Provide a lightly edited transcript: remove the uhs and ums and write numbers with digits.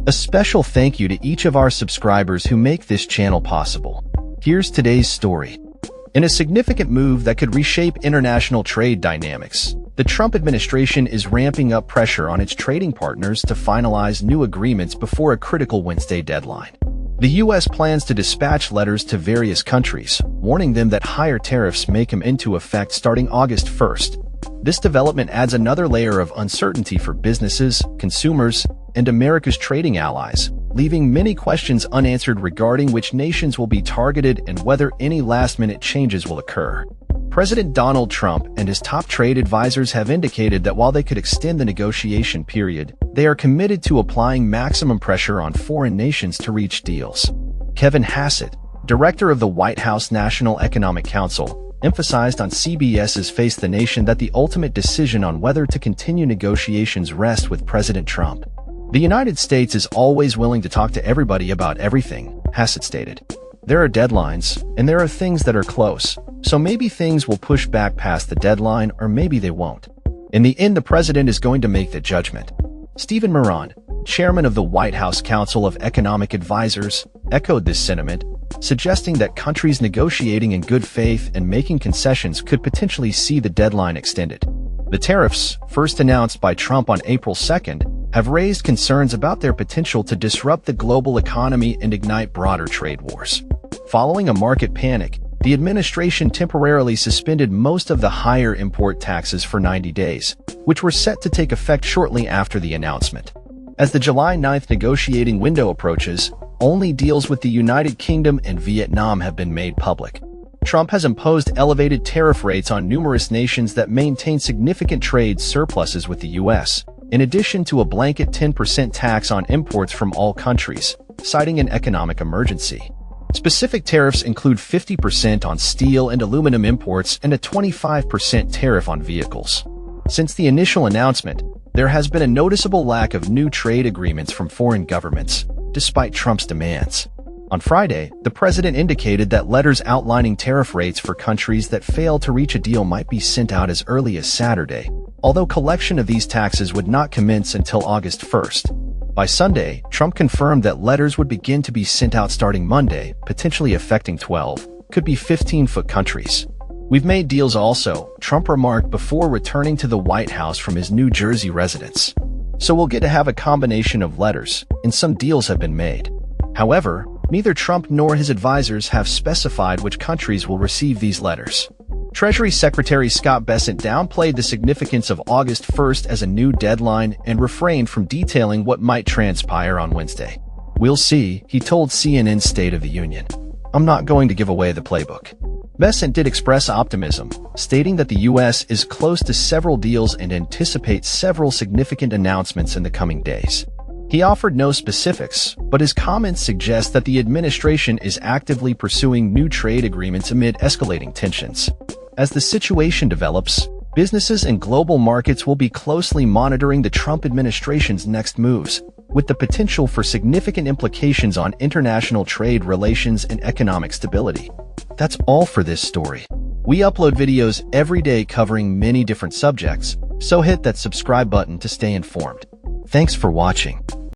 A special thank you to each of our subscribers who make this channel possible. Here's today's story. In a significant move that could reshape international trade dynamics, the Trump administration is ramping up pressure on its trading partners to finalize new agreements before a critical Wednesday deadline. The U.S. plans to dispatch letters to various countries, warning them that higher tariffs may come into effect starting August 1st. This development adds another layer of uncertainty for businesses, consumers, and America's trading allies, leaving many questions unanswered regarding which nations will be targeted and whether any last-minute changes will occur. President Donald Trump and his top trade advisors have indicated that while they could extend the negotiation period, they are committed to applying maximum pressure on foreign nations to reach deals. Kevin Hassett, director of the White House National Economic Council, emphasized on CBS's Face the Nation that the ultimate decision on whether to continue negotiations rests with President Trump. The United States is always willing to talk to everybody about everything, Hassett stated. There are deadlines, and there are things that are close, so maybe things will push back past the deadline or maybe they won't. In the end, the president is going to make the judgment. Stephen Morand, chairman of the White House Council of Economic Advisors, echoed this sentiment, suggesting that countries negotiating in good faith and making concessions could potentially see the deadline extended. The tariffs, first announced by Trump on April 2nd, have raised concerns about their potential to disrupt the global economy and ignite broader trade wars. Following a market panic, the administration temporarily suspended most of the higher import taxes for 90 days, which were set to take effect shortly after the announcement. As the July 9th negotiating window approaches, only deals with the United Kingdom and Vietnam have been made public. Trump has imposed elevated tariff rates on numerous nations that maintain significant trade surpluses with the U.S., in addition to a blanket 10% tax on imports from all countries, citing an economic emergency. Specific tariffs include 50% on steel and aluminum imports and a 25% tariff on vehicles. Since the initial announcement, there has been a noticeable lack of new trade agreements from foreign governments, despite Trump's demands. On Friday, the president indicated that letters outlining tariff rates for countries that fail to reach a deal might be sent out as early as Saturday, although collection of these taxes would not commence until August 1st. By Sunday, Trump confirmed that letters would begin to be sent out starting Monday, potentially affecting 12, could be 15-foot countries. We've made deals also, Trump remarked before returning to the White House from his New Jersey residence. So we'll get to have a combination of letters, and some deals have been made. However, neither Trump nor his advisors have specified which countries will receive these letters. Treasury Secretary Scott Bessent downplayed the significance of August 1st as a new deadline and refrained from detailing what might transpire on Wednesday. "We'll see," he told CNN's State of the Union. "I'm not going to give away the playbook." Bessent did express optimism, stating that the U.S. is close to several deals and anticipates several significant announcements in the coming days. He offered no specifics, but his comments suggest that the administration is actively pursuing new trade agreements amid escalating tensions. As the situation develops, businesses and global markets will be closely monitoring the Trump administration's next moves, with the potential for significant implications on international trade relations and economic stability. That's all for this story. We upload videos every day covering many different subjects, so hit that subscribe button to stay informed. Thanks for watching.